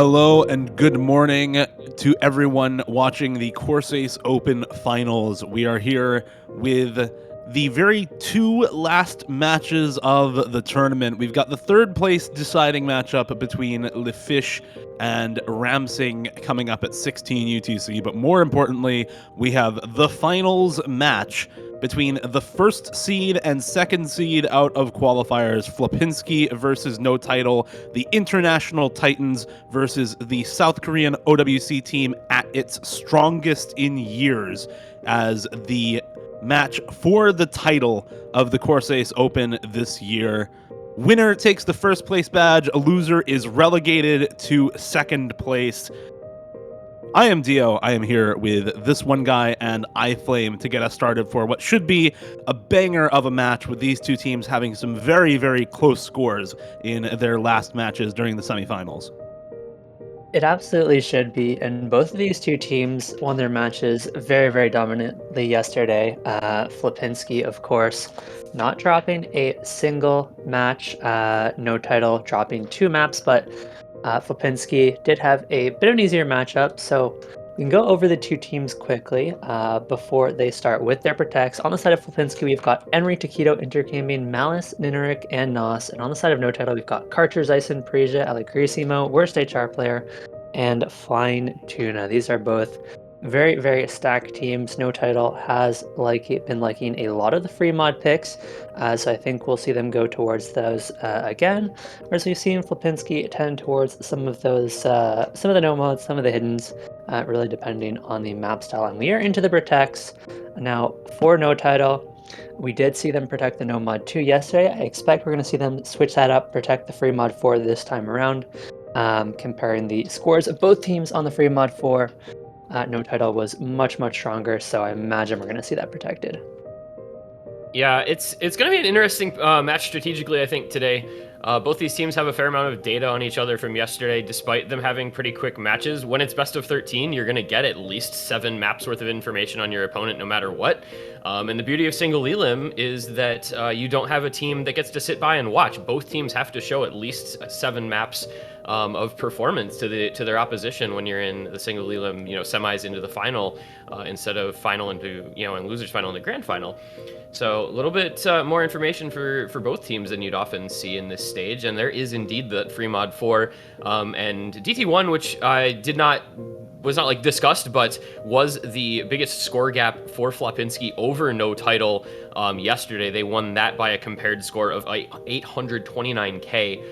Hello and good morning to everyone watching the Corsace Open finals. We are here with the very two last matches of the tournament. We've got the third place deciding matchup between Lefish and Ramsing coming up at 16 UTC, but more importantly, we have the finals match between the first seed and second seed out of qualifiers, FLOPINSKI versus No Title, the International Titans versus the South Korean OWC team at its strongest in years, as the match for the title of the Corsace Open this year. Winner takes the first place badge, a loser is relegated to second place. I am Dio. I am here with this one guy and iFlame to get us started for what should be a banger of a match, with these two teams having some very, very close scores in their last matches during the semifinals. It absolutely should be, and both of these two teams won their matches very, very dominantly yesterday. FLOPINSKI, of course, not dropping a single match, No Title dropping two maps, but FLOPINSKI did have a bit of an easier matchup, so we can go over the two teams quickly before they start with their protects. On the side of FLOPINSKI, we've got Enri Taquito intercambing Malice, Nineric, and Nos, and on the side of No Title, we've got Karcher, Zyson, Parisia, Alicrisimo, Worst HR Player, and Flying Tuna. These are both very, very stacked teams. No Title has been liking a lot of the free mod picks, so I think we'll see them go towards those again. Whereas we've seen FLOPINSKI tend towards some of those, some of the no mods, some of the hiddens, really depending on the map style. And we are into the protects now for No Title. We did see them protect the no mod 2 yesterday. I expect we're going to see them switch that up, protect the free mod 4 this time around. Comparing the scores of both teams on the free mod 4, No Title was much, much stronger, so I imagine we're going to see that protected. Yeah, it's going to be an interesting match strategically, I think, today. Both these teams have a fair amount of data on each other from yesterday, despite them having pretty quick matches. When it's best of 13, you're going to get at least 7 maps worth of information on your opponent no matter what. And the beauty of single elim is that you don't have a team that gets to sit by and watch. Both teams have to show at least 7 maps of performance to their opposition when you're in the single elim, semis into the final, instead of final into, and losers final in the grand final. So a little bit more information for both teams than you'd often see in this stage, and there is indeed that free mod 4 and DT1, which was not like discussed, but was the biggest score gap for FLOPINSKI over No Title yesterday. They won that by a compared score of 829k.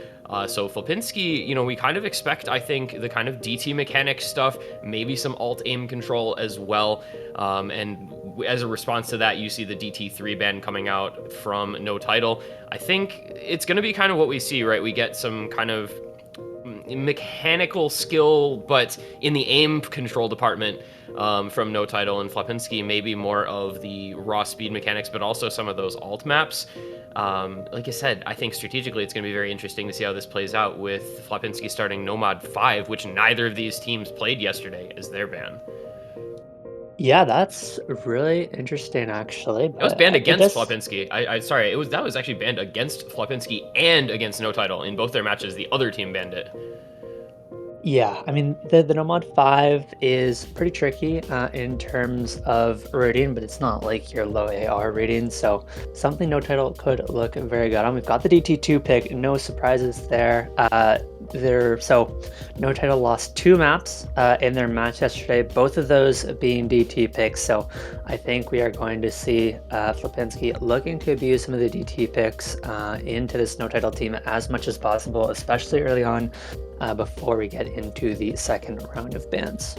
So FLOPINSKI, we kind of expect, I think, the kind of DT mechanic stuff, maybe some alt aim control as well. And as a response to that, you see the DT3 ban coming out from No Title. I think it's going to be kind of what we see, right? We get some kind of mechanical skill, but in the aim control department from No Title, and FLOPINSKI maybe more of the raw speed mechanics, but also some of those alt maps. Like I said, I think strategically it's going to be very interesting to see how this plays out, with FLOPINSKI starting No Mod 5, which neither of these teams played yesterday, as their ban. Yeah, that's really interesting, actually. It was banned against FLOPINSKI. Sorry, that was actually banned against FLOPINSKI and against No Title. In both their matches, the other team banned it. Yeah, I mean, the Nomad 5 is pretty tricky in terms of rating, but it's not like your low AR rating, so something No Title could look very good on. We've got the DT2 pick, no surprises there. So No Title lost 2 maps in their match yesterday, both of those being DT picks, so I think we are going to see FLOPINSKI looking to abuse some of the DT picks into this No Title team as much as possible, especially early on, before we get into the second round of bans.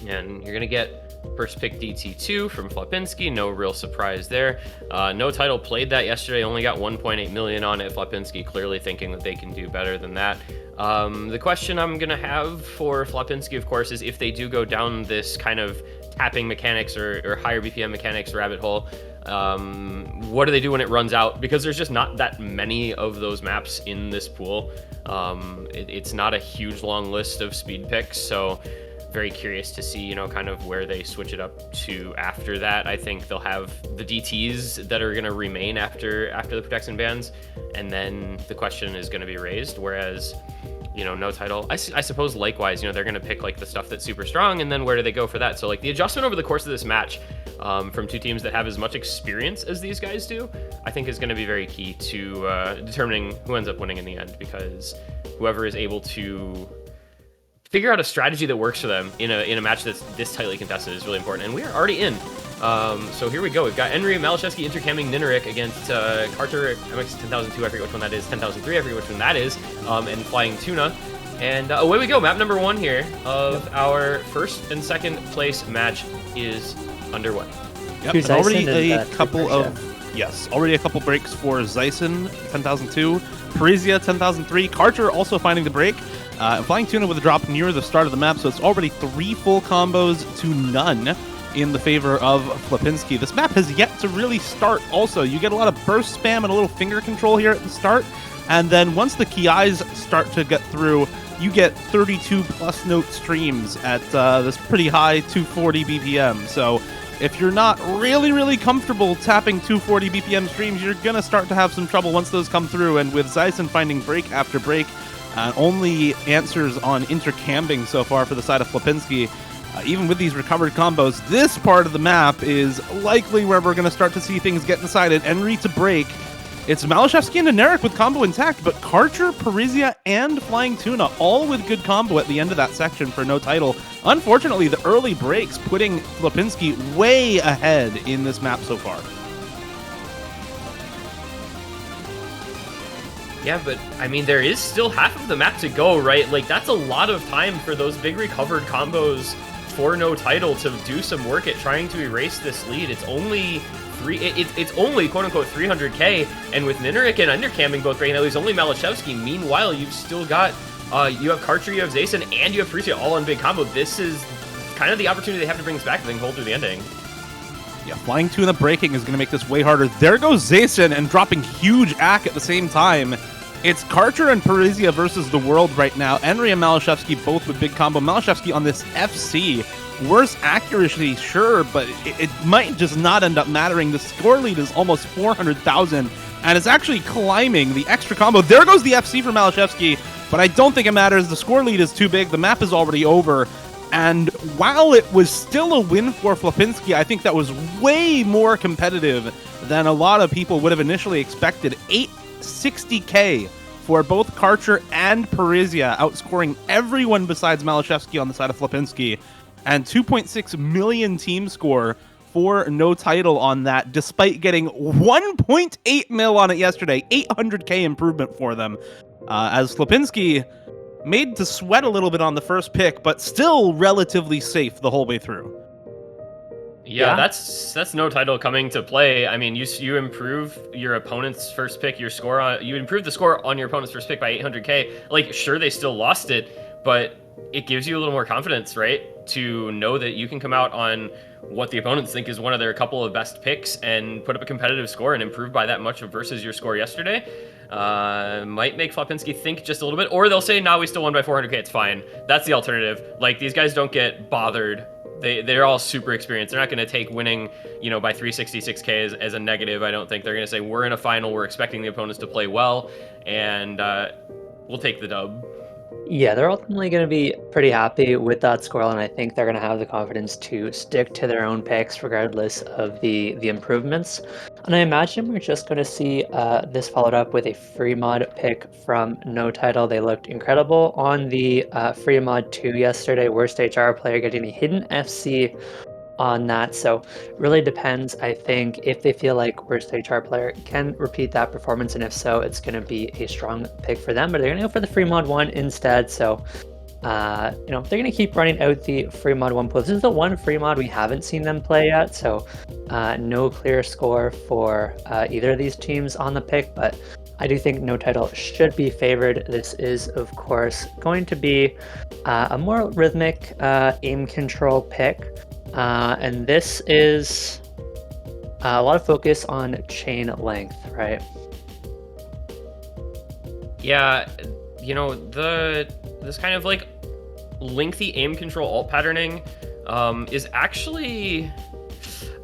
And you're going to get first pick DT2 from FLOPINSKI, no real surprise there. No Title played that yesterday, only got 1.8 million on it. FLOPINSKI clearly thinking that they can do better than that. The question I'm going to have for FLOPINSKI, of course, is if they do go down this kind of tapping mechanics or higher BPM mechanics rabbit hole, what do they do when it runs out? Because there's just not that many of those maps in this pool. It's not a huge long list of speed picks, so very curious to see, kind of where they switch it up to after that. I think they'll have the DTs that are going to remain after the protection bans, and then the question is going to be raised. Whereas no title. I suppose likewise, they're going to pick like the stuff that's super strong, and then where do they go for that? So like the adjustment over the course of this match from two teams that have as much experience as these guys do, I think is going to be very key to determining who ends up winning in the end, because whoever is able to figure out a strategy that works for them in a match that's this tightly contested is really important. And we are already in. So here we go. We've got Henry Malashevsky intercamming Nineric against Carter MX 10002. I forget which one that is. 10003. I forget which one that is. And Flying Tuna. And away we go. Map number 1 here of our first and second place match is underway. Yep. And already a couple breaks for Zyson 10,002, Parisia 10,003, Carter also finding the break. Flying Tuna with a drop near the start of the map, so it's already 3 full combos to none in the favor of FLOPINSKI. This map has yet to really start also. You get a lot of burst spam and a little finger control here at the start, and then once the Kiais start to get through, you get 32 plus note streams at this pretty high 240 BPM. So if you're not really comfortable tapping 240 BPM streams, you're going to start to have some trouble once those come through, and with Zyson finding break after break, only answers on intercamming so far for the side of FLOPINSKI. Even with these recovered combos, this part of the map is likely where we're going to start to see things get decided. Henry to break. It's Malashevsky and Nineric with combo intact, but Karcher, Parisia, and Flying Tuna all with good combo at the end of that section for no title. Unfortunately, the early breaks putting FLOPINSKI way ahead in this map so far. Yeah, but I mean, there is still half of the map to go, right? Like, that's a lot of time for those big recovered combos for no title to do some work at trying to erase this lead. It's only it's only quote-unquote 300k, and with Nineric and undercamming both breaking, at least only Malashevsky. Meanwhile, you've still got you have Karcher, you have Zyson, and you have Parisia all on big combo. This is kind of the opportunity they have to bring this back if they can hold through the ending. Yeah, Flying Tuna breaking is going to make this way harder. There goes Zyson and dropping huge ACK at the same time. It's Karcher and Parisia versus the world right now. Henry and Malashevsky both with big combo. Malashevsky on this FC. Worse accuracy, sure, but it might just not end up mattering. The score lead is almost 400,000, and it's actually climbing the extra combo. There goes the FC for Malashevsky, but I don't think it matters. The score lead is too big. The map is already over. And while it was still a win for FLOPINSKI, I think that was way more competitive than a lot of people would have initially expected. 860k for both Karcher and Parisia, outscoring everyone besides Malashevsky on the side of FLOPINSKI. And 2.6 million team score for no title on that, despite getting 1.8 mil on it yesterday. 800k improvement for them. As FLOPINSKI made to sweat a little bit on the first pick, but still relatively safe the whole way through. Yeah, that's no title coming to play. I mean, you improve your opponent's first pick, you improve the score on your opponent's first pick by 800k. Like, sure, they still lost it, but it gives you a little more confidence, right? To know that you can come out on what the opponents think is one of their couple of best picks and put up a competitive score and improve by that much versus your score yesterday. Might make FLOPINSKI think just a little bit, or they'll say, nah, we still won by 400k, it's fine. That's the alternative. Like, these guys don't get bothered. They're all super experienced. They're not going to take winning, by 366k as a negative. I don't think they're going to say, we're in a final, we're expecting the opponents to play well, and we'll take the dub. Yeah, they're ultimately going to be pretty happy with that scoreline. I think they're going to have the confidence to stick to their own picks regardless of the improvements. And I imagine we're just going to see this followed up with a free mod pick from No Title. They looked incredible on the free mod 2 yesterday. Worst HR player getting a hidden FC on that. So really depends, I think, if they feel like worst HR player can repeat that performance, and if so, it's going to be a strong pick for them. But they're going to go for the free mod 1 instead. So they're going to keep running out the free mod 1 pool. This is the one free mod we haven't seen them play yet, so no clear score for either of these teams on the pick, but I do think No Title should be favored. This is, of course, going to be a more rhythmic aim control pick. And this is a lot of focus on chain length, right? Yeah, this kind of like lengthy aim control alt patterning is actually,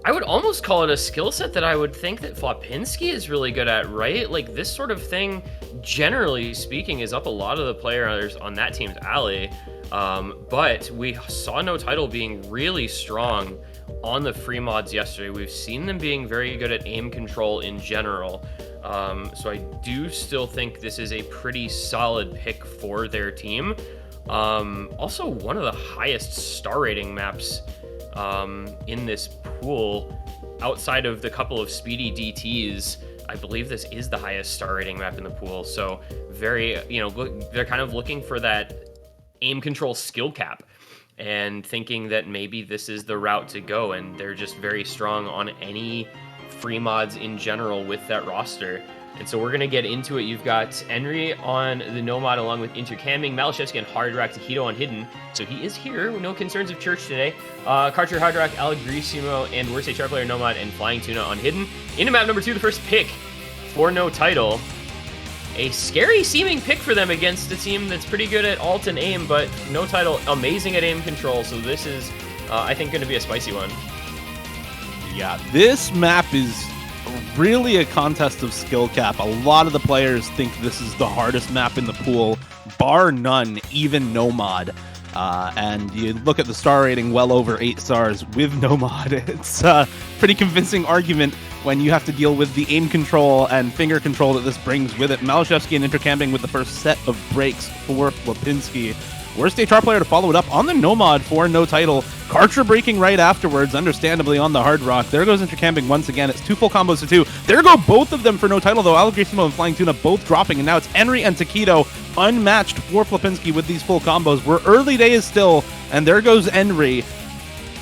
I would almost call it a skill set that I would think that FLOPINSKI is really good at, right? Like, this sort of thing generally speaking, is up a lot of the players on that team's alley. But we saw No Title being really strong on the free mods yesterday. We've seen them being very good at aim control in general. So I do still think this is a pretty solid pick for their team. Also, one of the highest star rating maps in this pool, outside of the couple of speedy DTs. I believe this is the highest star rating map in the pool. So very, they're kind of looking for that aim control skill cap and thinking that maybe this is the route to go. And they're just very strong on any free mods in general with that roster. And so we're going to get into it. You've got Henry on the Nomad along with Intercamming, Malashevsky and Hardrock, Taquito on Hidden. So he is here. No concerns of Church today. Karcher, Hardrock, Algrissimo, and Worst HR player Nomad and Flying Tuna on Hidden. Into map number 2, the first pick for No Title. A scary seeming pick for them against a team that's pretty good at alt and aim, but No Title amazing at aim control. So this is, I think, going to be a spicy one. Yeah, this map is really a contest of skill cap. A lot of the players think this is the hardest map in the pool, bar none, even Nomad. And you look at the star rating, well over 8 stars with Nomad. It's a pretty convincing argument when you have to deal with the aim control and finger control that this brings with it. Malashevsky and Intercamping with the first set of breaks for FLOPINSKI. Worst HR player to follow it up on the Nomad for No Title. Karcher breaking right afterwards, understandably on the Hardrock. There goes Intercamping once again. It's 2 full combos to 2. There go both of them for No Title, though. Algrissimo and Flying Tuna both dropping, and now it's Henry and Taquito unmatched for FLOPINSKI with these full combos. We're early days still, and there goes Henry.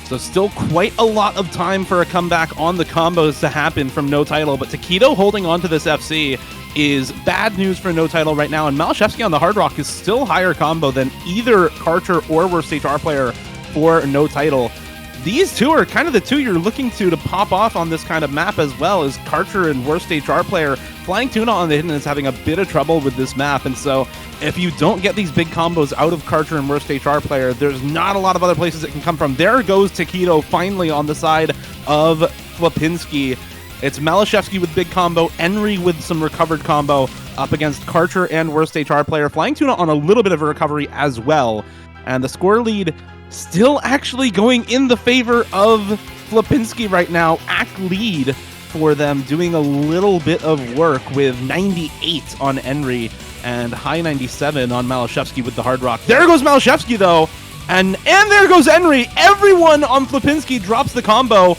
So still quite a lot of time for a comeback on the combos to happen from No Title, but Taquito holding on to this FC is bad news for No Title right now, and Malashevsky on the Hardrock is still higher combo than either Karcher or Worst HR player for No Title. These two are kind of the two you're looking to pop off on this kind of map, as well as Karcher and Worst HR player. Flying Tuna on the Hidden is having a bit of trouble with this map, and so if you don't get these big combos out of Karcher and Worst HR player, there's not a lot of other places it can come from. There goes Taquito finally on the side of FLOPINSKI. It's Malashevsky with big combo, Henry with some recovered combo up against Karcher and Worst HR player. Flying Tuna on a little bit of a recovery as well. And the score lead still actually going in the favor of FLOPINSKI right now. Act lead for them, doing a little bit of work with 98 on Henry and high 97 on Malashevsky with the Hardrock. There goes Malashevsky though, and there goes Henry. Everyone on FLOPINSKI drops the combo.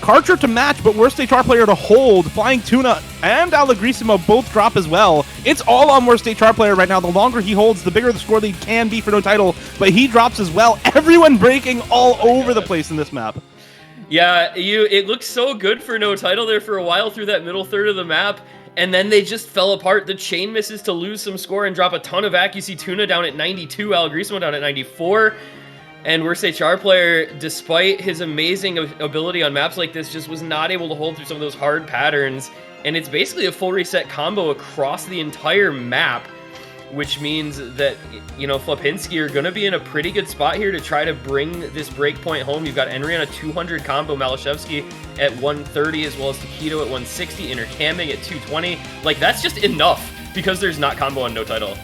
Karcher to match, but Worst HR player to hold. Flying Tuna and Algrissimo both drop as well. It's all on Worst HR player right now. The longer he holds, the bigger the score lead can be for No Title, but he drops as well. Everyone breaking all over the place in this map. Yeah, it looked so good for No Title there for a while through that middle third of the map, and then they just fell apart. The chain misses to lose some score and drop a ton of accuracy. Tuna down at 92, Algrissimo down at 94. And Worst HR player, despite his amazing ability on maps like this, just was not able to hold through some of those hard patterns. And it's basically a full reset combo across the entire map, which means that, FLOPINSKI are going to be in a pretty good spot here to try to bring this breakpoint home. You've got Henry on a 200 combo, Malashevsky at 130, as well as Taquito at 160, Intercamming at 220. Like, that's just enough because there's not combo on No Title.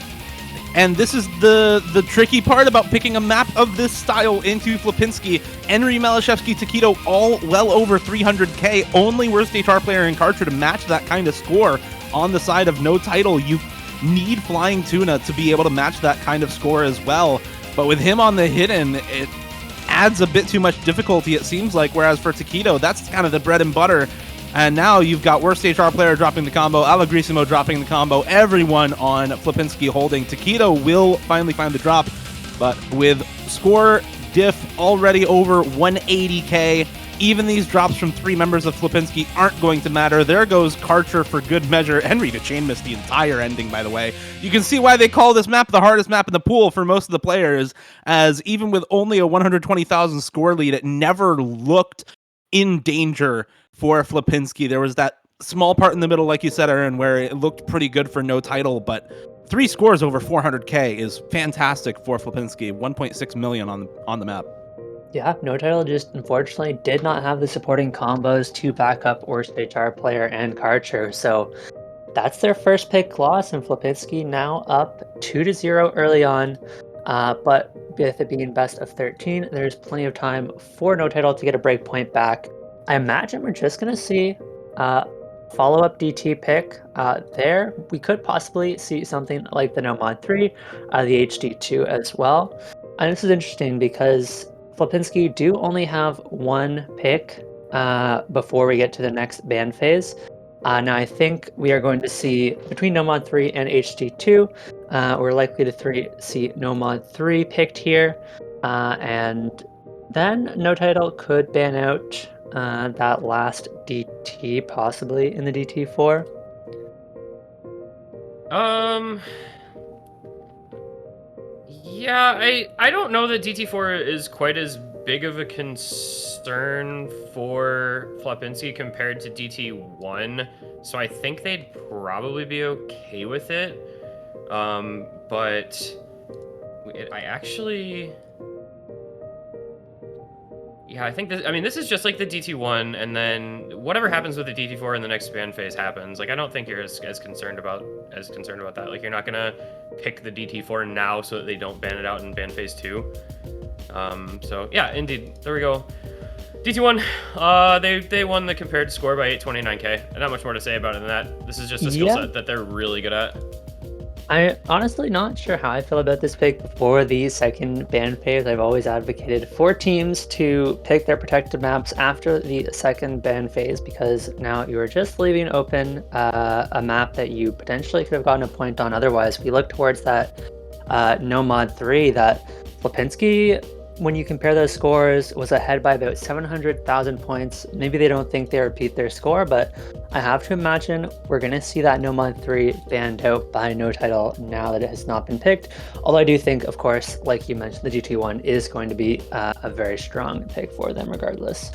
And this is the tricky part about picking a map of this style into FLOPINSKI. Henry, Malashevsky, Taquito, all well over 300k. Only Worst HR player in Karcher to match that kind of score on the side of No Title. You need Flying Tuna to be able to match that kind of score as well. But with him on the Hidden, it adds a bit too much difficulty, it seems like, whereas for Taquito, that's kind of the bread and butter. And now you've got Worst HR player dropping the combo, Algrissimo dropping the combo, everyone on FLOPINSKI holding. Taquito will finally find the drop, but with score diff already over 180k, even these drops from 3 members of FLOPINSKI aren't going to matter. There goes Karcher for good measure. Henry to chain miss the entire ending, by the way. You can see why they call this map the hardest map in the pool for most of the players, as even with only a 120,000 score lead, it never looked in danger for FLOPINSKI. There was that small part in the middle, like you said, Aaron, where it looked pretty good for No Title, but 3 scores over 400k is fantastic for FLOPINSKI. 1.6 million on the map. Yeah, No Title just unfortunately did not have the supporting combos to back up Worst HR player and Karcher, so That's their first pick loss, and Flopinski now up 2-0 early on. But with it being best of 13, there's plenty of time for No Title to get a break point back. I imagine we're just going to see follow-up DT pick there. We could possibly see something like the No Mod 3, the HD2 as well. And this is interesting because Flopinski do only have one pick before we get to the next ban phase. Now I think we are going to see between No Mod 3 and HD2, we're likely to see No Mod 3 picked here, and then No Title could ban out that last DT possibly in the DT4. Yeah, I don't know that DT4 is quite as big of a concern for Flopinski compared to DT1, so I think they'd probably be okay with it. But I actually... Yeah, I think this is just like the DT1, and then whatever happens with the DT4 in the next ban phase happens. Like, I don't think you're as concerned about that. Like, you're not gonna pick the DT4 now so that they don't ban it out in ban phase 2. So yeah, indeed, there we go. DT1, they won the compared score by 829k. Not much more to say about it than that. This is just a skill set that they're really good at. I'm honestly not sure how I feel about this pick before the second ban phase. I've always advocated for teams to pick their protected maps after the second ban phase, because now you are just leaving open a map that you potentially could have gotten a point on otherwise. We look towards that No Mod 3 that Flopinski, when you compare those scores, was ahead by about 700,000 points. Maybe they don't think they repeat their score, but I have to imagine we're going to see that No Mod 3 banned out by No Title now that it has not been picked. Although I do think, of course, like you mentioned, the GT1 is going to be a very strong pick for them regardless.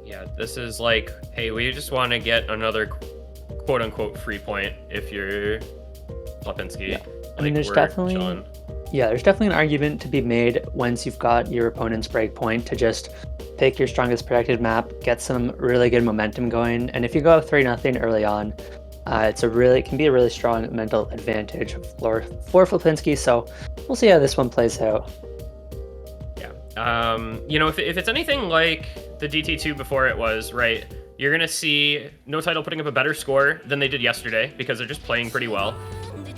Yeah, this is like, hey, we just want to get another quote-unquote free point if you're Flopinski. Yeah. Like, I mean, there's definitely an argument to be made once you've got your opponent's break point to just pick your strongest protected map, get some really good momentum going, and if you go 3-0 early on, it can be a really strong mental advantage for Flopinski. So we'll see how this one plays out. Yeah, if it's anything like the DT2 before it was, right, you're gonna see No Title putting up a better score than they did yesterday because they're just playing pretty well.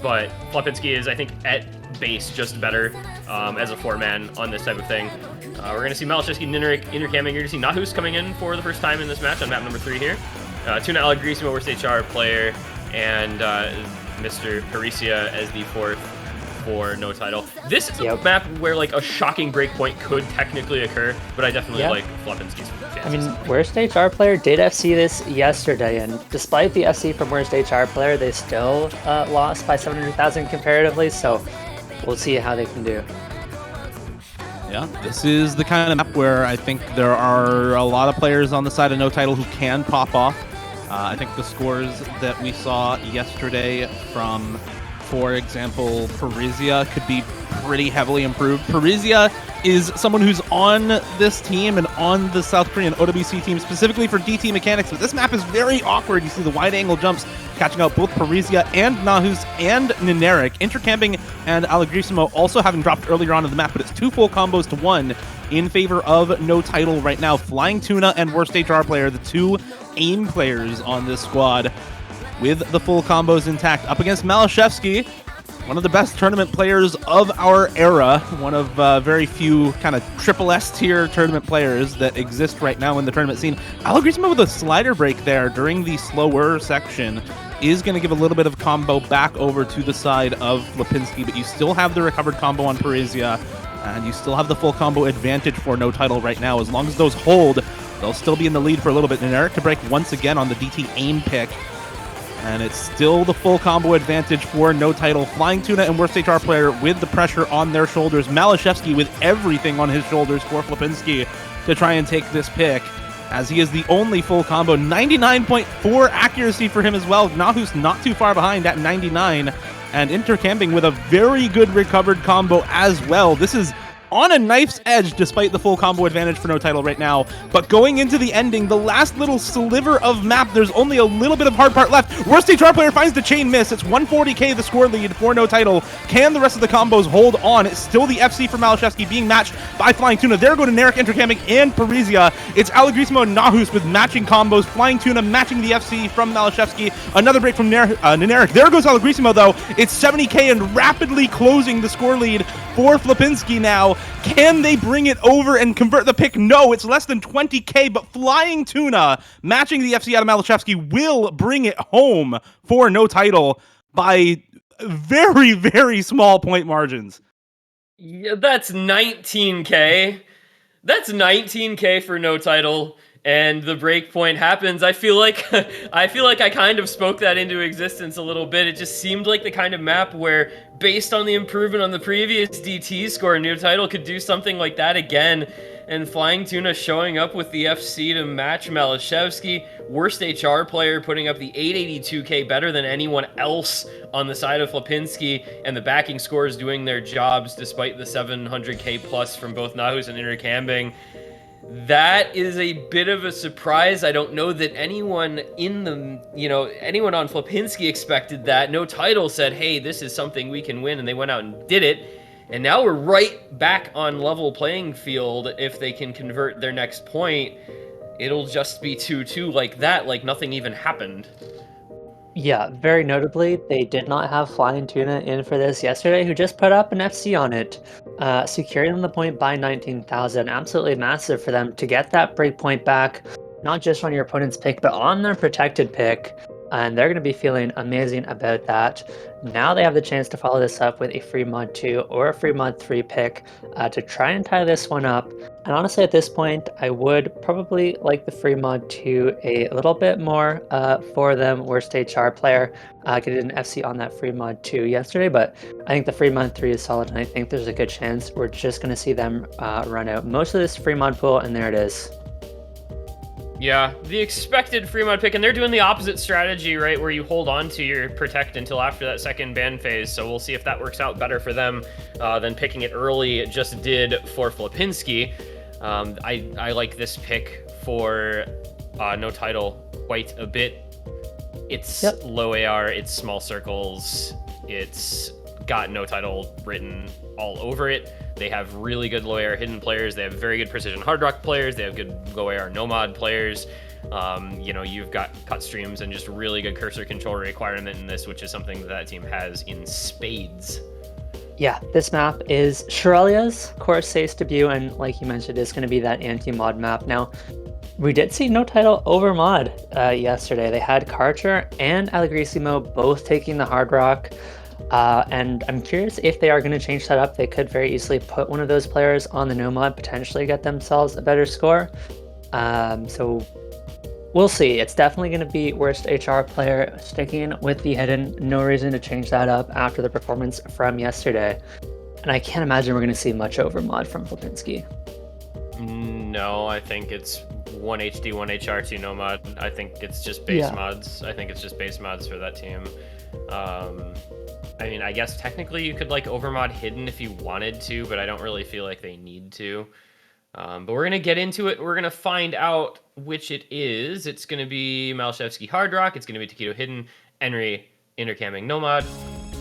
But Flopinski is, I think, at base just better as a 4-man on this type of thing. We're going to see Malachevsky intercamming. You're going to see Nahus coming in for the first time in this match on map number 3 here. Tuna Alagrisimo, worst HR player, and Mr. Parisia as the 4th for No Title. This is a map where like a shocking breakpoint could technically occur, but I definitely like Flopinski's chances. I mean, worst HR player did FC this yesterday, and despite the FC from worst HR player, they still lost by 700,000 comparatively, so we'll see how they can do. Yeah, this is the kind of map where I think there are a lot of players on the side of No Title who can pop off. I think the scores that we saw yesterday from, for example, Parisia could be pretty heavily improved. Parisia is someone who's on this team and on the South Korean OWC team specifically for DT mechanics, but this map is very awkward. You see the wide angle jumps catching out both Parisia and Nahus and Nineric. Intercamping and Alagrisimo also having dropped earlier on in the map, but it's 2 full combos to 1 in favor of No Title right now. Flying Tuna and worst HR player, the 2 aim players on this squad, with the full combos intact up against Malachevsky, one of the best tournament players of our era, one of very few kind of triple S tier tournament players that exist right now in the tournament scene. Alagrisimo with a slider break there during the slower section is going to give a little bit of combo back over to the side of Flopinski, but you still have the recovered combo on Parisia, and you still have the full combo advantage for No Title right now. As long as those hold, they'll still be in the lead for a little bit. And Eric to break once again on the DT aim pick. And it's still the full combo advantage for No Title. Flying Tuna and worst HR player with the pressure on their shoulders. Malachevsky with everything on his shoulders for Flopinski to try and take this pick, as he is the only full combo. 99.4 accuracy for him as well. Nahus not too far behind at 99. And intercamping with a very good recovered combo as well. This is on a knife's edge despite the full combo advantage for No Title right now. But going into the ending, the last little sliver of map, there's only a little bit of hard part left. Worst HR player finds the chain miss. It's 140k the score lead for No Title. Can the rest of the combos hold on? It's still the FC for Malashevsky being matched by Flying Tuna. There go to Narek intercamming and Parisia. It's Allegrisimo and Nahus with matching combos. Flying Tuna matching the FC from Malashevsky. Another break from Narek. There goes Allegrisimo though. It's 70k and rapidly closing the score lead for FLOPINSKI now. Can they bring it over and convert the pick? No, it's less than 20k, but Flying Tuna matching the FC out of Malashevsky will bring it home for No Title by very, very small point margins. Yeah, that's 19k. That's 19k for No Title, and the break point happens. I feel like I kind of spoke that into existence a little bit. It just seemed like the kind of map where, based on the improvement on the previous DT score, No Title could do something like that again. And Flying Tuna showing up with the FC to match Malashevsky. Worst HR player putting up the 882k, better than anyone else on the side of FLOPINSKI, and the backing scores doing their jobs despite the 700k plus from both Nahus and intercamming. That is a bit of a surprise. I don't know that anyone anyone on FLOPINSKI expected that. No Title said, hey, this is something we can win, and they went out and did it. And now we're right back on level playing field. If they can convert their next point, it'll just be 2-2 like that, like nothing even happened. Yeah, very notably, they did not have Flying Tuna in for this yesterday, who just put up an FC on it, securing the point by 19,000. Absolutely massive for them to get that break point back, not just on your opponent's pick, but on their protected pick. And they're going to be feeling amazing about that. Now they have the chance to follow this up with a free mod 2 or a free mod 3 pick to try and tie this one up. And honestly, at this point, I would probably like the free mod 2 a little bit more for them. Worst HR player getting an FC on that free mod 2 yesterday, but I think the free mod 3 is solid, and I think there's a good chance we're just going to see them run out most of this free mod pool, and there it is. Yeah, the expected free mod pick, and they're doing the opposite strategy, right, where you hold on to your protect until after that second ban phase, so we'll see if that works out better for them than picking it early. It just did for FLOPINSKI. I like this pick for No Title quite a bit. It's low AR, it's small circles, it's got No Title written all over it. They have really good low AR hidden players. They have very good precision hard rock players. They have good low AR nomad players. You've got cut streams and just really good cursor control requirement in this, which is something that team has in spades. Yeah, this map is Shirelia's Corsace debut, and like you mentioned, it's going to be that anti-mod map. Now, we did see No Title over mod yesterday. They had Karcher and Allegrisimo both taking the hard rock. And I'm curious if they are going to change that up. They could very easily put one of those players on the no mod, potentially get themselves a better score. So we'll see. It's definitely going to be worst HR player sticking with the hidden. No reason to change that up after the performance from yesterday. And I can't imagine we're going to see much over mod from FLOPINSKI. No, I think it's 1 HD, 1 HR, 2 no mod. I think it's just base mods. I think it's just base mods for that team. I mean, I guess technically you could like overmod hidden if you wanted to, but I don't really feel like they need to. But we're going to get into it. We're going to find out which it is. It's going to be Malashevsky Hard Rock. It's going to be Taquito Hidden, Henry Intercamming Nomad,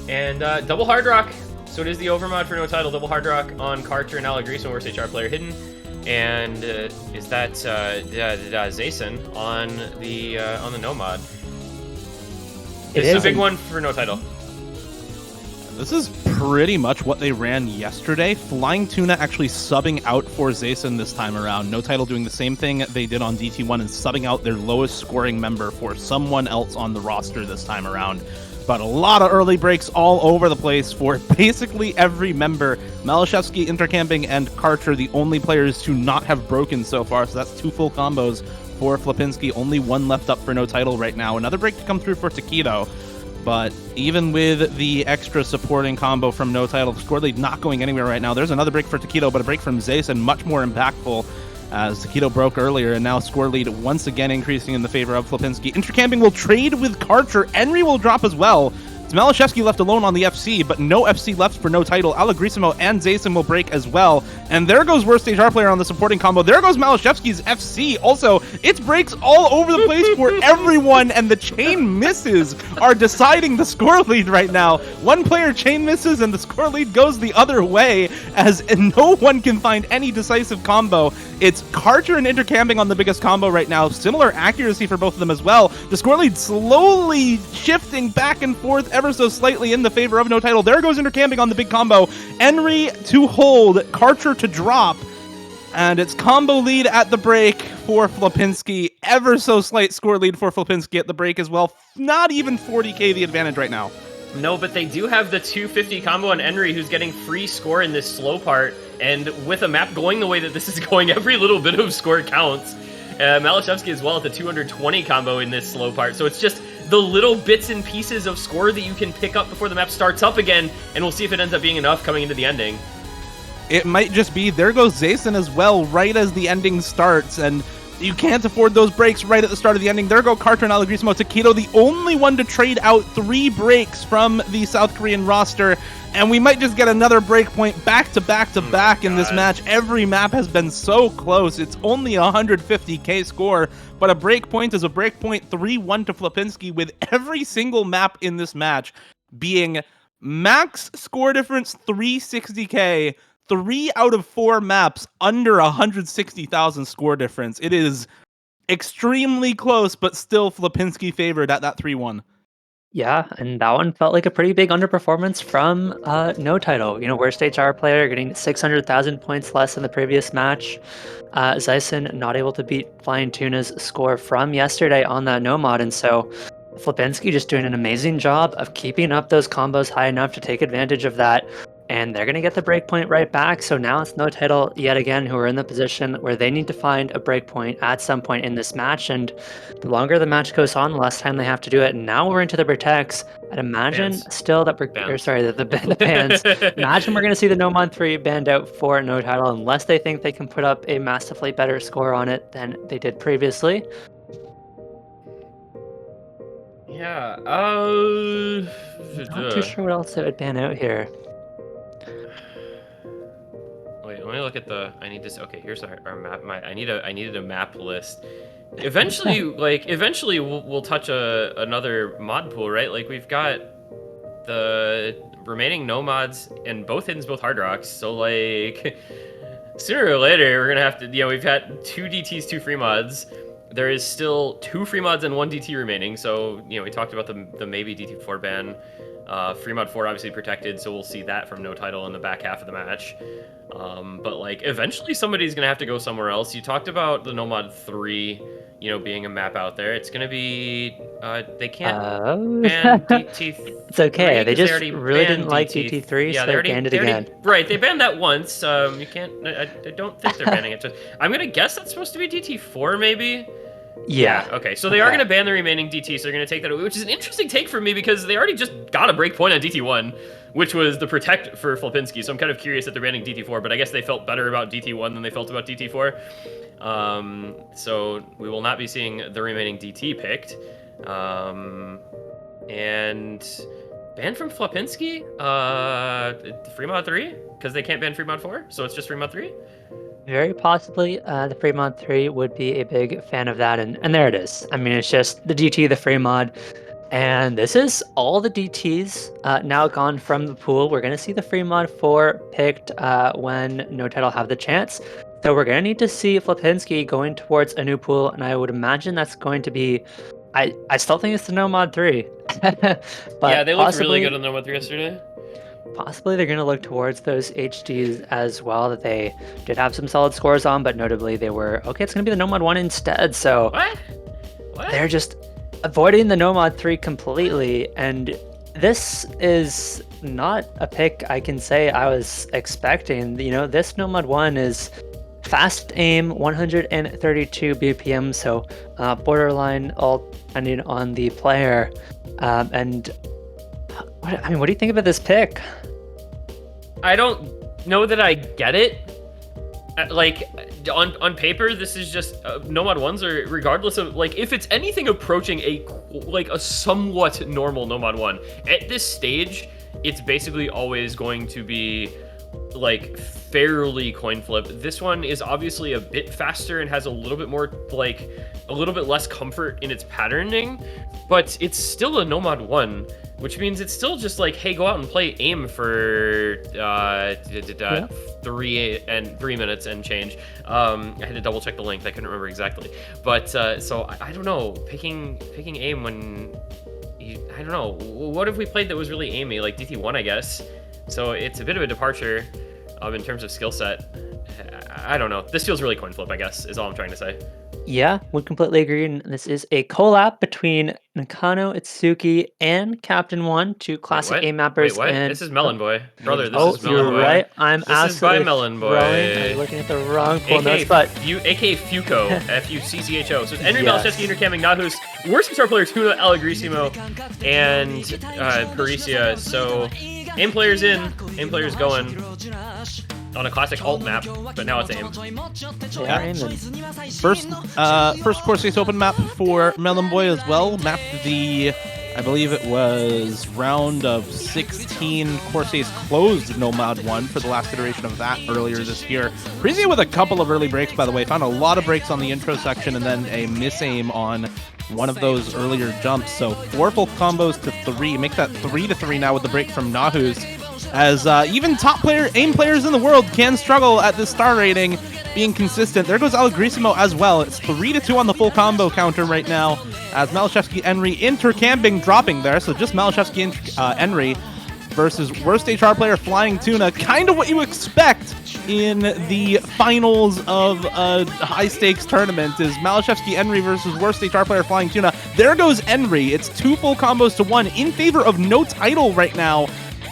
and double Hard Rock. So it is the overmod for No Title. Double Hard Rock on Karcher and Allegrisimo, worst HR player hidden. And is that Zason on the Nomad? This is a big one for No Title. This is pretty much what they ran yesterday. Flying Tuna actually subbing out for Zason this time around. No Title doing the same thing they did on DT1 and subbing out their lowest scoring member for someone else on the roster this time around. But a lot of early breaks all over the place for basically every member. Malashevsky, Intercamping, and Karcher, the only players to not have broken so far. So that's 2 full combos for FLOPINSKI. Only 1 left up for No Title right now. Another break to come through for Taquito. But even with the extra supporting combo from No Title, the score lead not going anywhere right now. There's another break for Taquito, but a break from Zason, much more impactful, as Taquito broke earlier, and now score lead once again increasing in the favor of FLOPINSKI. Intercamping will trade with Karcher. Henry will drop as well. It's It's Malashevsky left alone on the FC, but no FC left for no title. Allegrisimo and Zayson will break as well. And there goes Worst Stage R player on the supporting combo. There goes Malashevsky's FC. Also, it's breaks all over the place for everyone, and the chain misses are deciding the score lead right now. One player chain misses, and the score lead goes the other way, as no one can find any decisive combo. It's Karcher and Intercamping on the biggest combo right now. Similar accuracy for both of them as well. The score lead slowly shifting back and forth ever so slightly in the favor of no title. There goes Intercamping on the big combo. Henry to hold, Karcher to drop. And it's combo lead at the break for FLOPINSKI. Ever so slight score lead for FLOPINSKI at the break as well. Not even 40k the advantage right now. No, but they do have the 250 combo on Henry, who's getting free score in this slow part, and with a map going the way that this is going, every little bit of score counts. Malashevsky as well at the 220 combo in this slow part, so it's just the little bits and pieces of score that you can pick up before the map starts up again, and we'll see if it ends up being enough coming into the ending. It might just be, there goes Zayson as well, right as the ending starts, and you can't afford those breaks right at the start of the ending. There go Karcher and Allegrisimo. Takedo, the only one to trade out 3 breaks from the South Korean roster, and we might just get another break point back to back to back in this match. Every map has been so close. It's only a 150k score, but a break point is a break point. 3-1 to FLOPINSKI, with every single map in this match being max score difference 360k. 3 out of 4 maps under 160,000 score difference. It is extremely close, but still FLOPINSKI favored at that 3-1. Yeah, and that one felt like a pretty big underperformance from no title. You know, Worst HR player getting 600,000 points less than the previous match. Zayson not able to beat Flying Tuna's score from yesterday on that no mod, and so FLOPINSKI just doing an amazing job of keeping up those combos high enough to take advantage of that. And they're going to get the breakpoint right back. So now it's no title yet again, who are in the position where they need to find a breakpoint at some point in this match. And the longer the match goes on, the less time they have to do it. And now we're into the protects. I'd imagine still that the bans. Imagine we're going to see the No Mod 3 banned out for no title, unless they think they can put up a massively better score on it than they did previously. Yeah. Not too sure what else it would ban out here. Wait, let me look at the. I need this. Okay, here's our map. I needed a map list. Eventually, we'll touch another mod pool, right? Like we've got the remaining no mods and both hiddens, both hard rocks. So like, sooner or later, we're gonna have to. You know, we've had 2 DTs, 2 free mods. There is still 2 free mods and 1 DT remaining. So you know, we talked about the maybe DT4 ban. Free mod 4 obviously protected, so we'll see that from no title in the back half of the match. But like eventually somebody's gonna have to go somewhere else. You talked about the no mod 3, you know, being a map out there. It's gonna be they can't ban DT. It's okay. They just really didn't like DT3, so they banned it again. Right, they banned that once. You can't. I don't think they're banning it. So I'm gonna guess that's supposed to be DT4, maybe. Yeah. Okay, so they are going to ban the remaining DT, so they're going to take that away, which is an interesting take for me because they already just got a break point on DT1, which was the protect for FLOPINSKI, so I'm kind of curious that they're banning DT4, but I guess they felt better about DT1 than they felt about DT4. So we will not be seeing the remaining DT picked. And ban from FLOPINSKI? Free mod 3? Because they can't ban free mod 4, so it's just free mod 3? Very possibly, the free mod 3 would be a big fan of that, and there it is. I mean, it's just the DT, the free mod, and this is all the DTs now gone from the pool. We're going to see the free mod 4 picked when no title have the chance. So we're going to need to see FLOPINSKI going towards a new pool, and I would imagine that's going to be... I still think it's the no mod 3. But yeah, they looked really good on no mod 3 yesterday. Possibly they're going to look towards those HDs as well that they did have some solid scores on, but notably they were, okay, it's going to be the No Mod 1 instead, so What? They're just avoiding the No Mod 3 completely, and this is not a pick I can say I was expecting. You know, this No Mod 1 is fast aim, 132 BPM, so borderline, all depending on the player, and what do you think about this pick? I don't know that I get it. Like, on paper, this is just Nomad 1s are, regardless of, like, if it's anything approaching a somewhat normal Nomad 1, at this stage, it's basically always going to be, like, fairly coin flip. This one is obviously a bit faster and has a little bit more, like, a little bit less comfort in its patterning, but it's still a Nomad 1, which means it's still just like, hey, go out and play AIM for 3 minutes and change. I had to double check the length. I couldn't remember exactly, but so I don't know. Picking AIM when I don't know. What if we played that was really aimy, like DT1, I guess. So it's a bit of a departure in terms of skill set. I don't know. This feels really coin flip, I guess, is all I'm trying to say. Yeah, would completely agree. And this is a collab between Nakano, Itsuki, and Captain One, two classic Wait, A what? mappers. Wait, what? And This is Melon Boy. Brother, this oh, is Melon you're Boy. right. I'm This is absolutely by Melon Boy. throwing. I'm looking at the wrong pool notes, AK, but AK Fuco, F-U-C-C-H-O. So it's Henry Yes. Malashevsky, intercamming Nahus, worst guitar player Tuna, Allegrissimo, and Parisia. So aim players in, aim players going on a classic alt map, but now it's aim. they are aiming. First Corsace Open map for Melon Boy as well. Mapped the, I believe it was round of 16 Corsace closed Nomad 1 for the last iteration of that earlier this year. Parisia with a couple of early breaks, by the way. Found a lot of breaks on the intro section and then a miss-aim on one of those earlier jumps. So 4 full combos to 3. Make that 3-3 now with the break from Nahus. As even top aim players in the world can struggle at this star rating being consistent. There goes Allegrissimo as well. It's 3-2 on the full combo counter right now as Malashevsky Enry intercamping dropping there. So just Malashevsky and Enry versus worst HR player Flying Tuna. Kind of what you expect in the finals of a high-stakes tournament is Malashevsky Enry versus worst HR player Flying Tuna. There goes Enry. It's 2 full combos to 1 in favor of no title right now.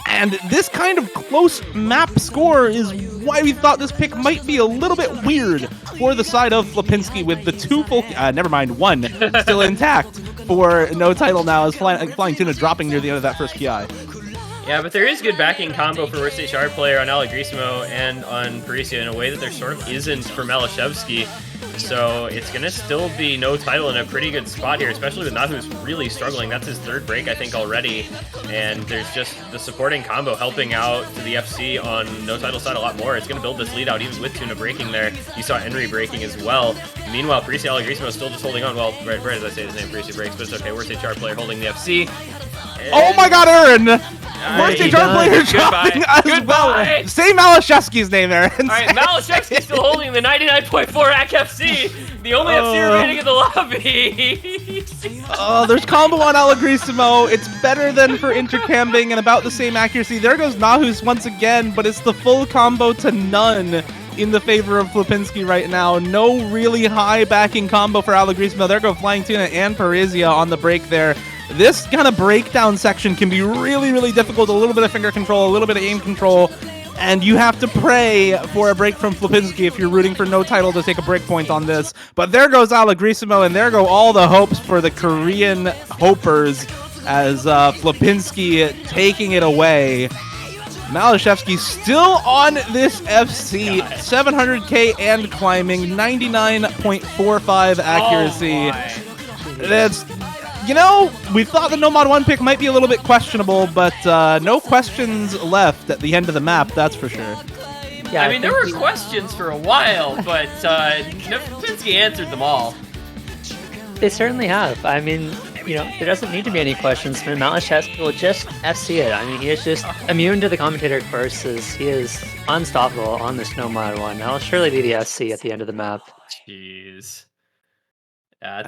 And this kind of close map score is why we thought this pick might be a little bit weird for the side of FLOPINSKI with the 2 full, never mind, 1 still intact for no title now as Flying Tuna dropping near the end of that first PI. Yeah, but there is good backing combo for worst HR player on Allegrissimo and on Parisia in a way that there sort of isn't for Malashevsky. So it's going to still be no title in a pretty good spot here, especially with Nahus really struggling. That's his 3rd break, I think, already. And there's just the supporting combo helping out to the FC on no title side a lot more. It's going to build this lead out even with Tuna breaking there. You saw Enry breaking as well. Meanwhile, Parisia Allegrissimo is still just holding on. Well, right as I say his name, Parisia breaks, but it's okay. Worst HR player holding the FC. Oh my god, Aaron! Worst HR player dropping as well. Say Malashevsky's name, Aaron. Alright, Malashevsky's still holding the 99.4 AC FC. The only FC remaining in the lobby. There's combo on Allegrissimo. It's better than for intercamping and about the same accuracy. There goes Nahus once again, but it's the full combo to none in the favor of FLOPINSKI right now. No really high backing combo for Allegrissimo. There go Flying Tuna and Parisia on the break there. This kind of breakdown section can be really, really difficult. A little bit of finger control, a little bit of aim control, and you have to pray for a break from FLOPINSKI if you're rooting for no title to take a break point on this. But there goes Allegrissimo, and there go all the hopes for the Korean hopers as FLOPINSKI taking it away. Malashevsky still on this FC, 700k and climbing, 99.45 accuracy. That's, you know, we thought the Nomad 1 pick might be a little bit questionable, but no questions left at the end of the map, that's for sure. yeah, I mean, there were questions for a while, but FLOPINSKI answered them all. they certainly have. I mean, you know, there doesn't need to be any questions. Malashevsky will just FC it. I mean, he is just immune to the commentator curses. He is unstoppable on this Nomad 1. I'll surely be the FC at the end of the map. Jeez.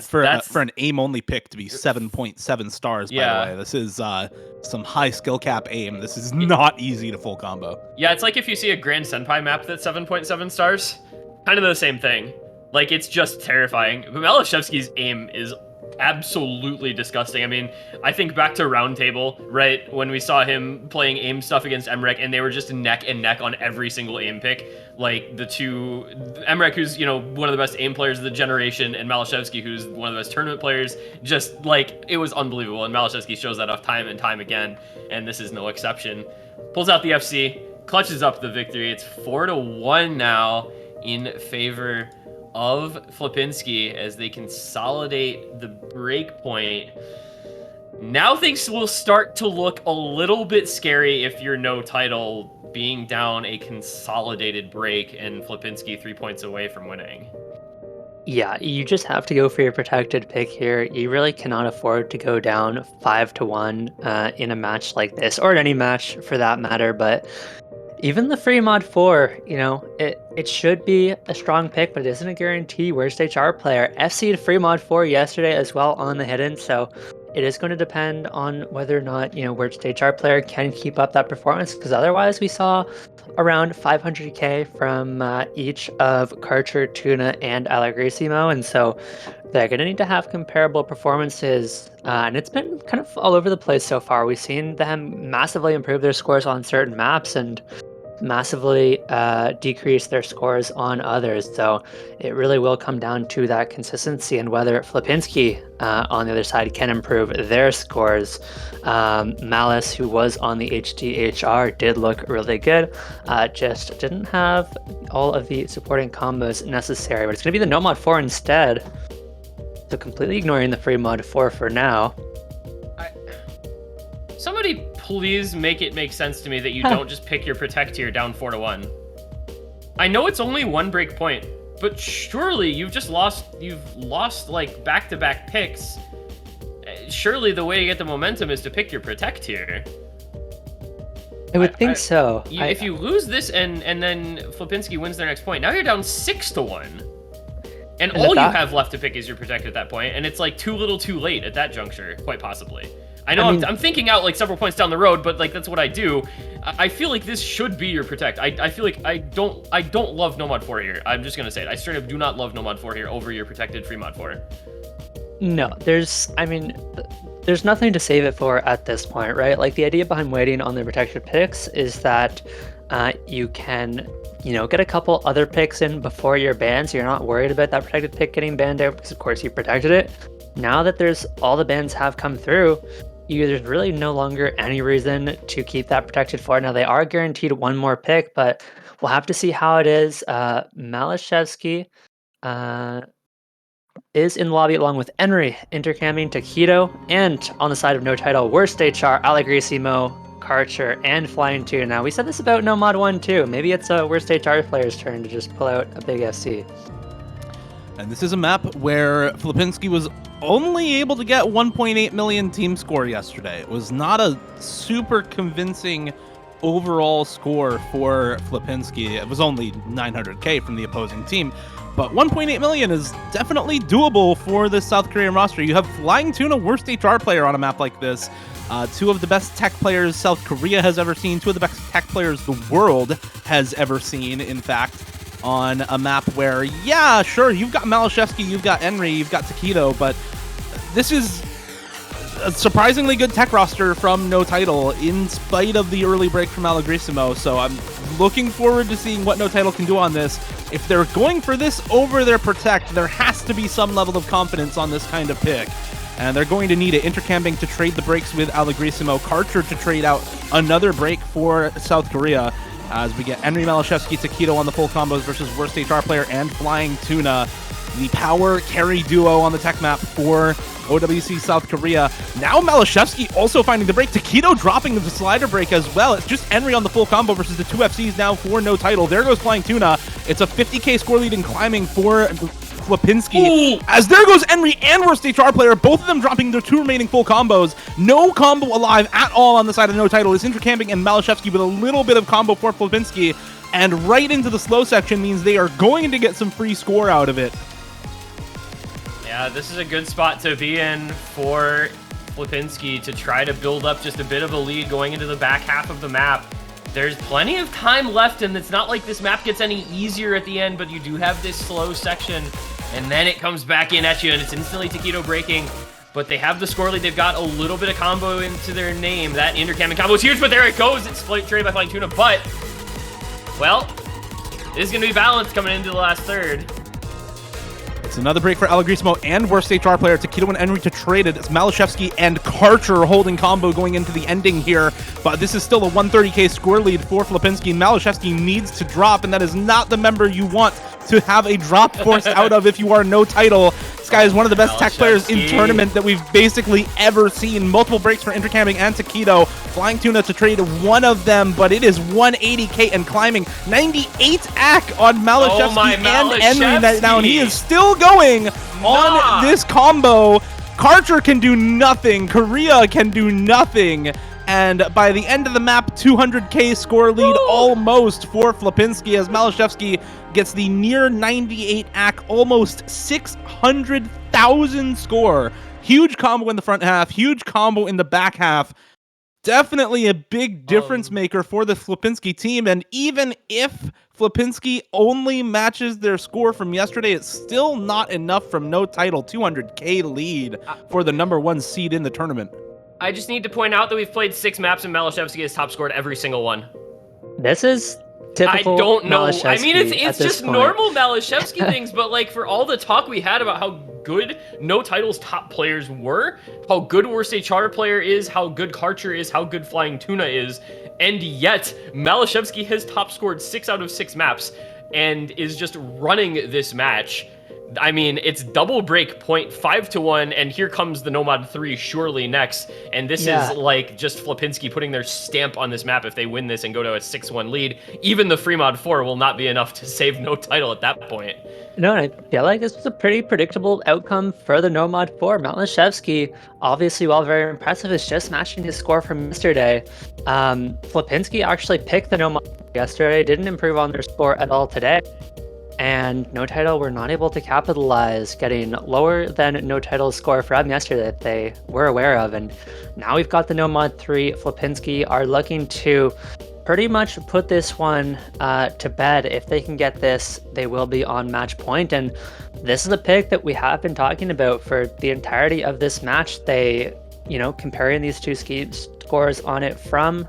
For an aim-only pick to be 7.7 stars, by the way. This is some high skill cap aim. This is not easy to full combo. Yeah, it's like if you see a Grand Senpai map that's 7.7 stars. Kind of the same thing. Like, it's just terrifying. But Malashevsky's aim is absolutely disgusting. I mean, I think back to Roundtable, right, when we saw him playing aim stuff against Emrek, and they were just neck and neck on every single aim pick. Like, the two, Emrek, who's, you know, one of the best aim players of the generation, and Malashevsky, who's one of the best tournament players, just, like, it was unbelievable, and Malashevsky shows that off time and time again, and this is no exception. Pulls out the FC, clutches up the victory. It's 4-1 now in favor of FLOPINSKI as they consolidate the break point. Now things will start to look a little bit scary if you're no title being down a consolidated break and FLOPINSKI 3 points away from winning. Yeah, you just have to go for your protected pick here. You really cannot afford to go down 5-1 in a match like this, or in any match for that matter. But even the free mod 4, it should be a strong pick, but it isn't a guarantee. Worst HR player FC'd free mod 4 yesterday as well on the hidden, so it is going to depend on whether or not, worst HR player can keep up that performance, because otherwise we saw around 500k from each of Karcher, Tuna, and Allegrissimo, and so they're going to need to have comparable performances, and it's been kind of all over the place so far. We've seen them massively improve their scores on certain maps and massively decrease their scores on others. So it really will come down to that consistency and whether FLOPINSKI on the other side can improve their scores. Malice, who was on the HDHR, did look really good, just didn't have all of the supporting combos necessary, but it's going to be the no mod 4 instead. So completely ignoring the free mod 4 for now. Somebody please make it make sense to me that you don't just pick your protect here down 4-1. I know it's only one break point, but surely you've lost like back-to-back picks. Surely the way to get the momentum is to pick your protect here. I would think so. If you lose this and then FLOPINSKI wins their next point, now you're down 6-1. And all you have left to pick is your protect at that point, and it's like too little too late at that juncture, quite possibly. I know I'm thinking out like several points down the road, but like that's what I do. I feel like this should be your protect. I feel like I don't love no mod 4 here. I'm just gonna say it. I straight up do not love no mod 4 here over your protected free mod 4. No, there's nothing to save it for at this point, right? Like the idea behind waiting on the protected picks is that you can get a couple other picks in before you're banned, so you're not worried about that protected pick getting banned out because of course you protected it. Now that all the bans have come through, there's really no longer any reason to keep that protected for. Now they are guaranteed one more pick, but we'll have to see how it is. Malashevsky is in the lobby along with Henry, intercamming Taquito, and on the side of no title, worst HR, Allegrissimo, Karcher, and Flying 2. Now we said this about no mod 1 too. Maybe it's a worst HR player's turn to just pull out a big FC. And this is a map where FLOPINSKI was only able to get 1.8 million team score yesterday. It was not a super convincing overall score for FLOPINSKI. It was only 900k from the opposing team, but 1.8 million is definitely doable for this South Korean roster. You have Flying Tuna, worst HR player on a map like this. Two of the best tech players South Korea has ever seen, two of the best tech players the world has ever seen, in fact, on a map where, yeah, sure, you've got Malashevsky, you've got Henry, you've got Taquito, but this is a surprisingly good tech roster from No Title, in spite of the early break from Allegrissimo, so I'm looking forward to seeing what No Title can do on this. If they're going for this over their protect, there has to be some level of confidence on this kind of pick. And they're going to need it. Intercamping to trade the breaks with Allegrissimo, Karcher to trade out another break for South Korea, as we get Henry, Malashevsky, Taquito on the full combos versus worst HR player and Flying Tuna, the power carry duo on the tech map for OWC South Korea. Now Malashevsky also finding the break, Taquito dropping the slider break as well. It's just Henry on the full combo versus the two FCs now for No Title. There goes Flying Tuna. It's a 50k score lead and climbing for FLOPINSKI. As there goes Henry and worst HR player, both of them dropping their two remaining full combos. No combo alive at all on the side of No Title. It's intercamping and Malashevsky with a little bit of combo for FLOPINSKI, and right into the slow section means they are going to get some free score out of it. Yeah, this is a good spot to be in for FLOPINSKI to try to build up just a bit of a lead going into the back half of the map. There's plenty of time left, and it's not like this map gets any easier at the end, but you do have this slow section, and then it comes back in at you, and it's instantly Taquito breaking, but they have the score lead. They've got a little bit of combo into their name. That intercamming combo is huge, but there it goes. It's traded by Flying Tuna, but, well, this is going to be balanced coming into the last third. It's another break for Allegrisimo and worst HR player Taquito and Henry to trade it. It's Malashevsky and Karcher holding combo going into the ending here, but this is still a 130k score lead for FLOPINSKI. Malashevsky needs to drop, and that is not the member you want to have a drop forced out of if you are no title. This guy is one of the best tech players in tournament that we've basically ever seen. Multiple breaks for Intercamming and Taquito. Flying Tuna to trade one of them, but it is 180k and climbing. 98 AC on Malashevsky and Henry now, and he is still going on this combo. Karcher can do nothing. Korea can do nothing. And by the end of the map, 200k score lead almost for FLOPINSKI as Malashevsky gets the near 98 AC, almost 600,000 score. Huge combo in the front half, huge combo in the back half. Definitely a big difference maker for the FLOPINSKI team. And even if FLOPINSKI only matches their score from yesterday, it's still not enough from no title. 200k lead for the #1 seed in the tournament. I just need to point out that we've played 6 maps and Malashevsky has top scored every single one. This is typical. I don't know. I mean, Malashevsky it's just normal Malashevsky things, but like for all the talk we had about how good no titles top players were, how good worst HR player is, how good Karcher is, how good Flying Tuna is, and yet Malashevsky has top scored 6 out of 6 maps and is just running this match. I mean, it's double break point 5-1, and here comes the Nomad 3 surely next. And this is like just FLOPINSKI putting their stamp on this map if they win this and go to a 6-1 lead. Even the free mod 4 will not be enough to save no title at that point. No, I feel like this was a pretty predictable outcome for the Nomad 4. Malashevsky, obviously, while very impressive, is just matching his score from yesterday. FLOPINSKI actually picked the Nomad yesterday, didn't improve on their score at all today. And no title were not able to capitalize, getting lower than no title score from yesterday that they were aware of. And now we've got the Nomad 3. FLOPINSKI are looking to pretty much put this one to bed. If they can get this, they will be on match point. And this is a pick that we have been talking about for the entirety of this match. They, you know, comparing these two scores on it from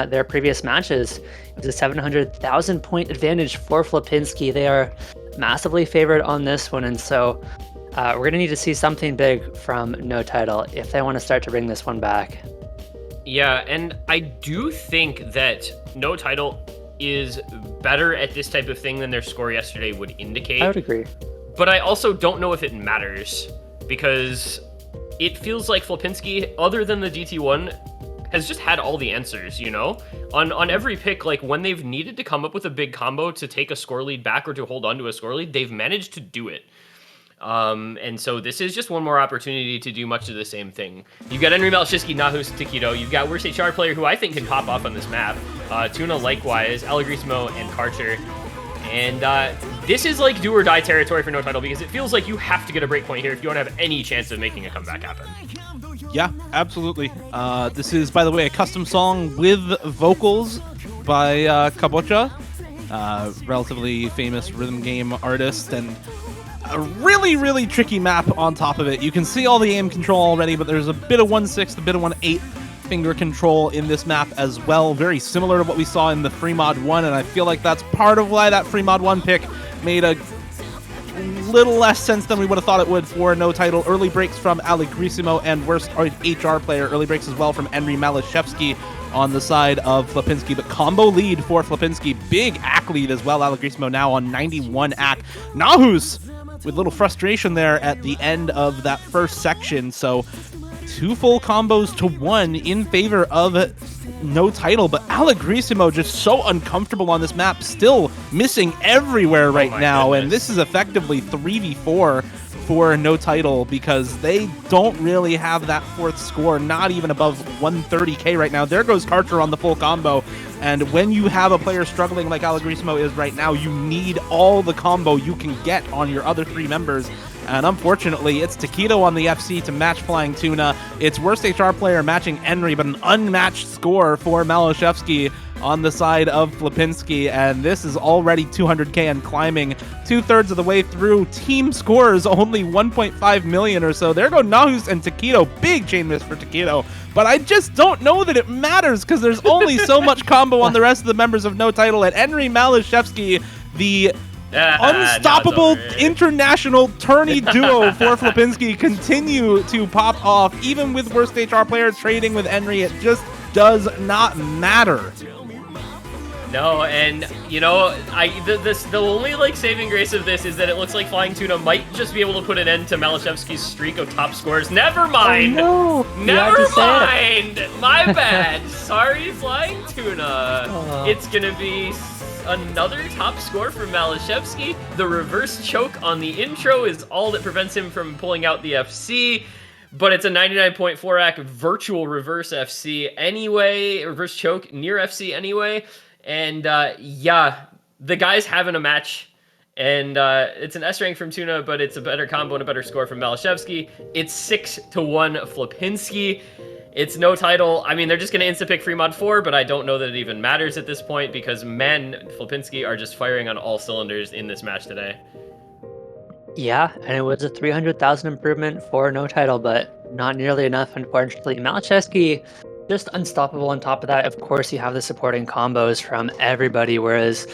their previous matches, it was a 700,000 point advantage for FLOPINSKI. They are massively favored on this one, and so we're going to need to see something big from no title if they want to start to bring this one back. Yeah, and I do think that no title is better at this type of thing than their score yesterday would indicate. I would agree. But I also don't know if it matters, because it feels like FLOPINSKI, other than the DT1, has just had all the answers, you know? On every pick, like when they've needed to come up with a big combo to take a score lead back or to hold on to a score lead, they've managed to do it. And so this is just one more opportunity to do much of the same thing. You've got Henry, Malashevsky, Nahus, Taquito. You've got worst HR player who I think can pop off on this map. Tuna likewise, Allegrisimo and Karcher. And this is like do or die territory for no title, because it feels like you have to get a break point here if you want to have any chance of making a comeback happen. Yeah, absolutely. This is, by the way, a custom song with vocals by Kabocha, relatively famous rhythm game artist, and a really, really tricky map on top of it. You can see all the aim control already, but there's a bit of 1/6, a bit of 1/8 finger control in this map as well. Very similar to what we saw in the Free Mod 1, and I feel like that's part of why that Free Mod 1 pick made a little less sense than we would have thought it would for no title. Early breaks from Allegrisimo and worst HR player. Early breaks as well from Henry, Malashevsky on the side of FLOPINSKI, but combo lead for FLOPINSKI. Big AC lead as well. Allegrisimo now on 91 AC. Nahus with little frustration there at the end of that first section. So 2 full combos to 1 in favor of no title, but Allegrisimo just so uncomfortable on this map, still missing everywhere right now. And this is effectively 3v4 for no title, because they don't really have that 4th score, not even above 130k right now. There goes Karcher on the full combo. And when you have a player struggling like Allegrisimo is right now, you need all the combo you can get on your other 3 members. And unfortunately, it's Taquito on the FC to match Flying Tuna. It's worst HR player matching Henry, but an unmatched score for Malashevsky on the side of FLOPINSKI. And this is already 200k and climbing 2/3 of the way through. Team scores only 1.5 million or so. There go Nahus and Taquito. Big chain miss for Taquito. But I just don't know that it matters, because there's only so much combo on the rest of the members of no title. And Henry, Malashevsky, the Unstoppable international tourney duo for FLOPINSKI continue to pop off. Even with worst HR players trading with Henry, it just does not matter. No, and you know, the only like saving grace of this is that it looks like Flying Tuna might just be able to put an end to Malashevsky's streak of top scores. Never mind. Oh, no. Never mind. My bad. Sorry, Flying Tuna. It's gonna be another top score for Malashevsky. The reverse choke on the intro is all that prevents him from pulling out the FC. But it's a 99.4 rack virtual reverse FC anyway, reverse choke near FC anyway. And yeah, the guy's having a match, and it's an S rank from Tuna, but it's a better combo and a better score from Malashevsky. It's 6-1 FLOPINSKI. It's no title. I mean, they're just going to insta-pick free mod 4, but I don't know that it even matters at this point because men, FLOPINSKI are just firing on all cylinders in this match today. Yeah, and it was a 300,000 improvement for no title, but not nearly enough, unfortunately. Malashevsky just unstoppable on top of that. Of course, you have the supporting combos from everybody, whereas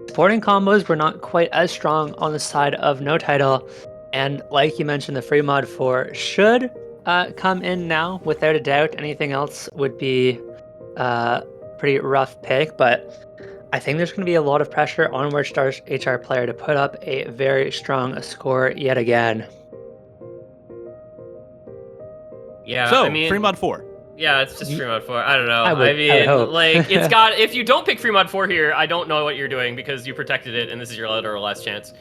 supporting combos were not quite as strong on the side of no title. And like you mentioned, the free mod 4 should come in now, without a doubt. Anything else would be a pretty rough pick, but I think there's going to be a lot of pressure on Worst HR player to put up a very strong score yet again. Yeah, so, I mean, free mod 4. Yeah, it's just free mod 4. I don't know. I would hope. Like, it's got. If you don't pick free mod 4 here, I don't know what you're doing because you protected it, and this is your literal last chance.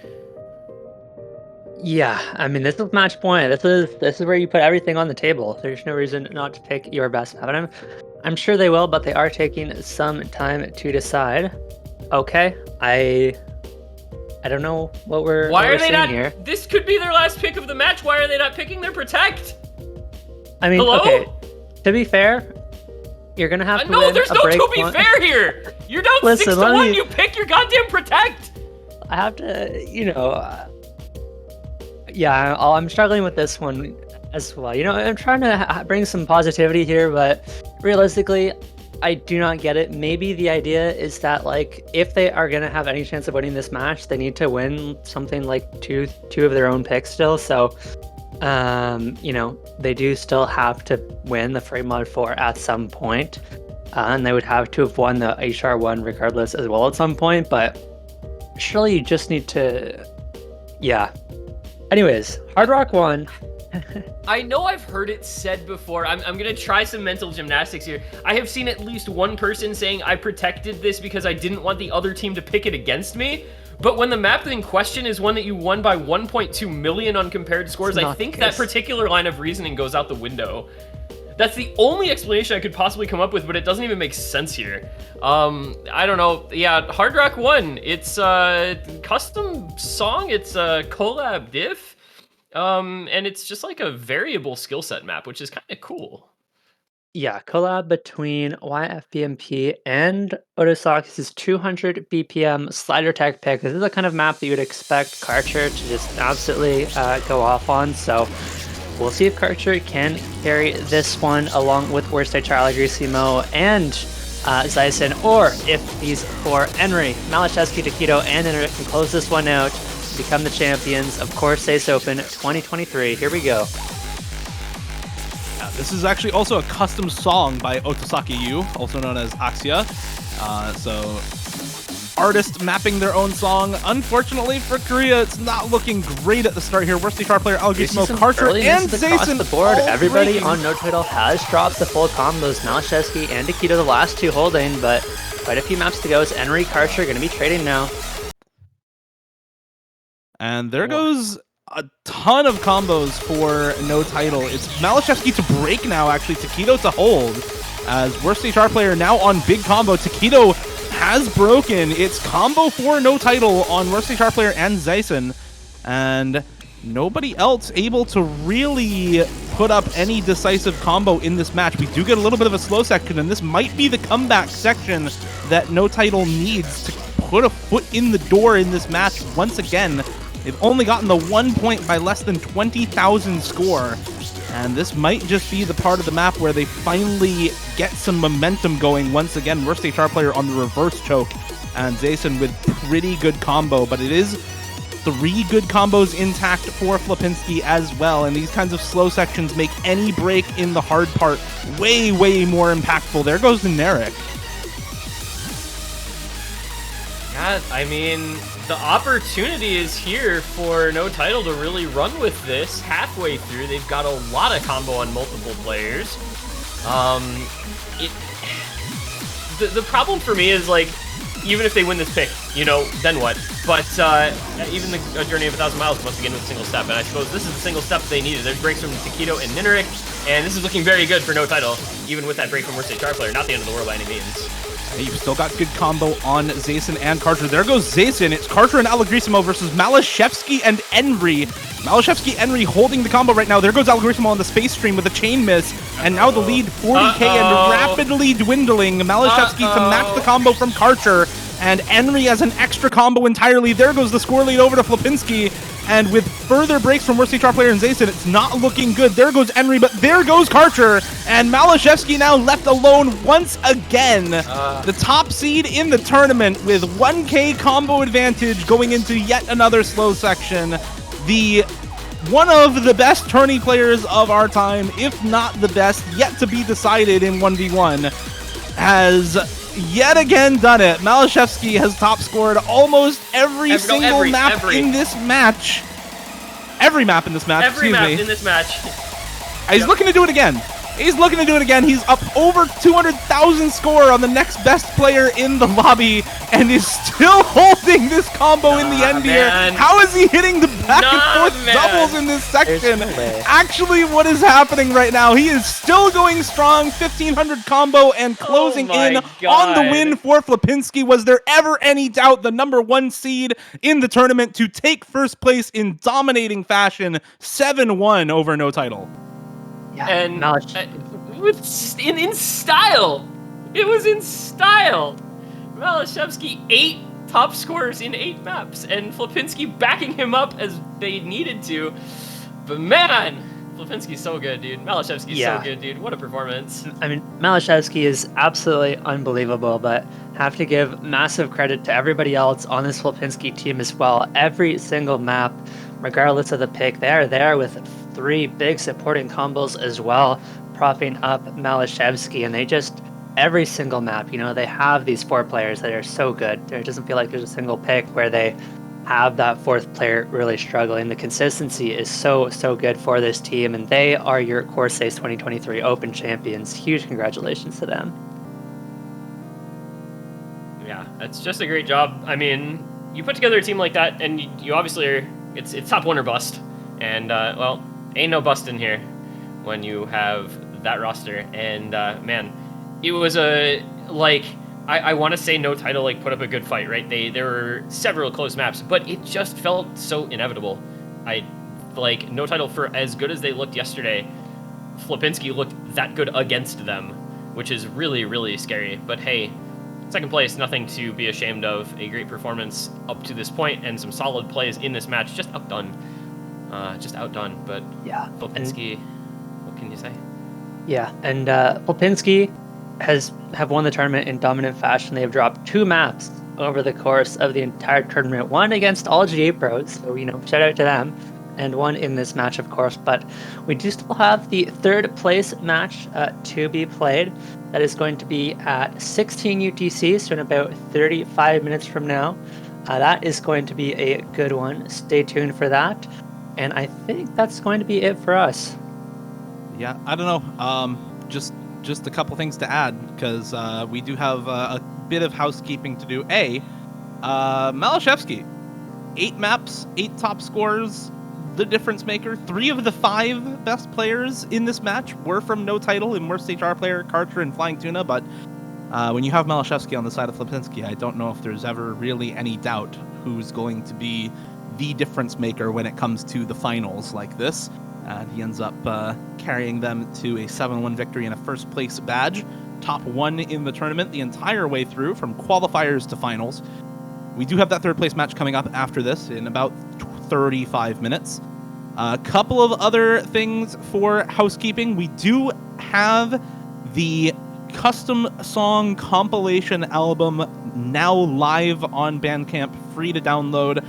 Yeah, I mean, this is match point. This is where you put everything on the table. There's no reason not to pick your best map. I'm sure they will, but they are taking some time to decide. Okay, I don't know what we're. Why what are they we're not? Here. This could be their last pick of the match. Why are they not picking their protect? I mean, hello? Okay. To be fair, you're gonna have to no, win there's a no break to be one. fair here. You're down Listen, 6-1. You pick your goddamn protect. I have to, yeah, I'm struggling with this one as well. I'm trying to bring some positivity here, but realistically, I do not get it. Maybe the idea is that, like, if they are going to have any chance of winning this match, they need to win something like two of their own picks still. So, they do still have to win the free mod 4 at some point. And they would have to have won the HR1 regardless as well at some point. But surely you just need to, yeah. Anyways, Hard Rock won. I know I've heard it said before. I'm going to try some mental gymnastics here. I have seen at least one person saying I protected this because I didn't want the other team to pick it against me. But when the map in question is one that you won by 1.2 million on compared scores, I think that particular line of reasoning goes out the window. That's the only explanation I could possibly come up with, but it doesn't even make sense here. I don't know. Yeah, Hard Rock won. It's a custom song. It's a collab diff. And it's just like a variable skill set map, which is kind of cool. Yeah, collab between YFBMP and Otosaki's 200 BPM slider tech pick. This is the kind of map that you would expect Karcher to just absolutely go off on. So we'll see if Karcher can carry this one along with Worst HR Agrissimo and Zyson, or if these four, Henry, Malashevsky, Taquito, and Inter can close this one out, become the champions of Corsace Open 2023. Here we go. This is actually also a custom song by Otosaki Yu, also known as Axia. So artists mapping their own song. Unfortunately for Korea, it's not looking great at the start here. Worst HR player Alguismo, Karcher, and Zayson. The board. Everybody on no title has dropped the full combos. Malashevsky and Taquito, the last two holding, but quite a few maps to go. Is Henry, Karcher going to be trading now? And there goes a ton of combos for no title. It's Malashevsky to break now, actually. Taquito to hold. As Worst HR player now on big combo. Taquito has broken. It's combo for no title on Worst HR player and Zyson. And nobody else able to really put up any decisive combo in this match. We do get a little bit of a slow section, and this might be the comeback section that no title needs to put a foot in the door in this match once again. They've only gotten the 1 point by less than 20,000 score. And this might just be the part of the map where they finally get some momentum going once again. Worst HR player on the reverse choke and Zason with pretty good combo, but it is 3 good combos intact for FLOPINSKI as well, and these kinds of slow sections make any break in the hard part way, way more impactful. There goes the Narek. Yeah, I mean, the opportunity is here for No Title to really run with this halfway through. They've got a lot of combo on multiple players. The problem for me is, like, even if they win this pick, you know, then what? But even the Journey of 1,000 Miles must begin with a single step, and I suppose this is the single step they needed. There's breaks from Taquito and Nineric, and this is looking very good for No Title, even with that break from Worst HR player. Not the end of the world by any means. You've still got good combo on Zason and Karcher. There goes Zason. It's Karcher and Allegrisimo versus Malashevsky and Enry. Malashevsky, Enry holding the combo right now. There goes Allegrisimo on the space stream with a chain miss. And now the lead 40k and rapidly dwindling. Malashevsky to match the combo from Karcher. And Enry has an extra combo entirely. There goes the score lead over to FLOPINSKI. And with further breaks from Worst HR player and Zason, it's not looking good. There goes Enry, but there goes Karcher. And Malashevsky now left alone once again. The top seed in the tournament with 1k combo advantage going into yet another slow section. One of the best tourney players of our time, if not the best, yet to be decided in 1v1, has yet again done it. Malashevsky has top scored almost every single map in this match. Every map in this match, Every map in this match. He's looking to do it again. He's looking to do it again. He's up over 200,000 score on the next best player in the lobby and is still holding this combo in the end here. How is he hitting the back and forth doubles in this section? Actually, what is happening right now? He is still going strong. 1,500 combo and closing in on the win for FLOPINSKI. Was there ever any doubt the #1 seed in the tournament to take first place in dominating fashion? 7-1 over No Title. Yeah, And in style. It was in style. Malashevsky 8 top scorers in 8 maps, and FLOPINSKI backing him up as they needed to. But man, FLOPINSKI's so good, dude. Malashevsky's so good, dude. What a performance. I mean, Malashevsky is absolutely unbelievable, but have to give massive credit to everybody else on this FLOPINSKI team as well. Every single map, regardless of the pick, they are there with 3 big supporting combos as well, propping up Malashevsky, and they just, every single map, you know, they have these 4 players that are so good. There doesn't feel like there's a single pick where they have that 4th player really struggling. The consistency is so good for this team, and they are your Corsace 2023 Open champions. Huge congratulations to them. Yeah, it's just a great job. I mean, you put together a team like that, and you obviously are, it's top 1 or bust. And, well, ain't no bust in here when you have that roster. And, man, it was a, like, I want to say No Title, like, put up a good fight, right? There were several close maps, but it just felt so inevitable. Like, No Title, for as good as they looked yesterday, FLOPINSKI looked that good against them, which is really, really scary. But hey, second place, nothing to be ashamed of. A great performance up to this point, and some solid plays in this match. Just outdone. But yeah, FLOPINSKI, what can you say? Yeah, and FLOPINSKI have won the tournament in dominant fashion. They have dropped 2 maps over the course of the entire tournament. One against all GA pros, so, you know, shout out to them, and one in this match, of course. But we do still have the 3rd place match to be played. That is going to be at 16 UTC, so in about 35 minutes from now. That is going to be a good one. Stay tuned for that. And I think that's going to be it for us. Yeah, I don't know. Just a couple things to add, because we do have a bit of housekeeping to do. Malashevsky, 8 maps, 8 top scorers, the difference maker. 3 of the 5 best players in this match were from No Title, and Worst HR player, Karcher and Flying Tuna. But when you have Malashevsky on the side of FLOPINSKI, I don't know if there's ever really any doubt who's going to be the difference maker when it comes to the finals like this. He ends up carrying them to a 7-1 victory and a first place badge. Top 1 in the tournament the entire way through, from qualifiers to finals. We do have that 3rd place match coming up after this in about 35 minutes. A couple of other things for housekeeping. We do have the custom song compilation album now live on Bandcamp, free to download.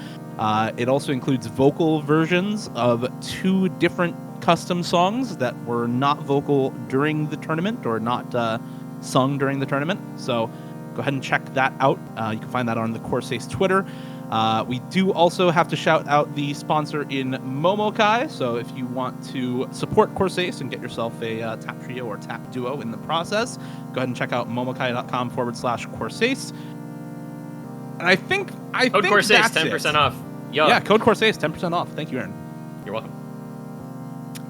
It also includes vocal versions of 2 different custom songs that were not vocal during the tournament or not sung during the tournament. So go ahead and check that out. You can find that on the Corsace Twitter. We do also have to shout out the sponsor in Momokai. So if you want to support Corsace and get yourself a tap trio or tap duo in the process, go ahead and check out momokai.com/Corsace. And I think Code Corsace, that's 10% it. off. Yeah, code Corsace, 10% off. Thank you, Aaron. You're welcome.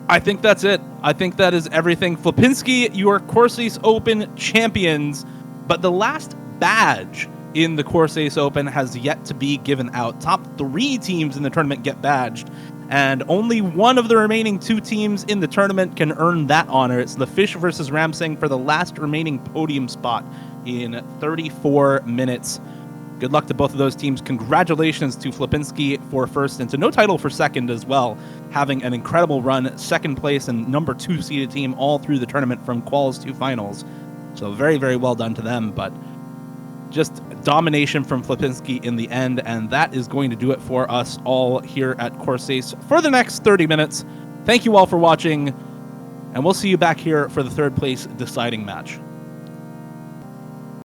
I think that's it. I think that is everything. FLOPINSKI, your Corsace Open champions. But the last badge in the Corsace Open has yet to be given out. Top 3 teams in the tournament get badged, and only one of the remaining 2 teams in the tournament can earn that honor. It's the Fish versus Ramsing for the last remaining podium spot in 34 minutes. Good luck to both of those teams. Congratulations to FLOPINSKI for first and to No Title for second as well, having an incredible run, second place and number 2 seeded team all through the tournament from quals to finals. So very, very well done to them, but just domination from FLOPINSKI in the end, and that is going to do it for us all here at Corsace for the next 30 minutes. Thank you all for watching, and we'll see you back here for the 3rd place deciding match.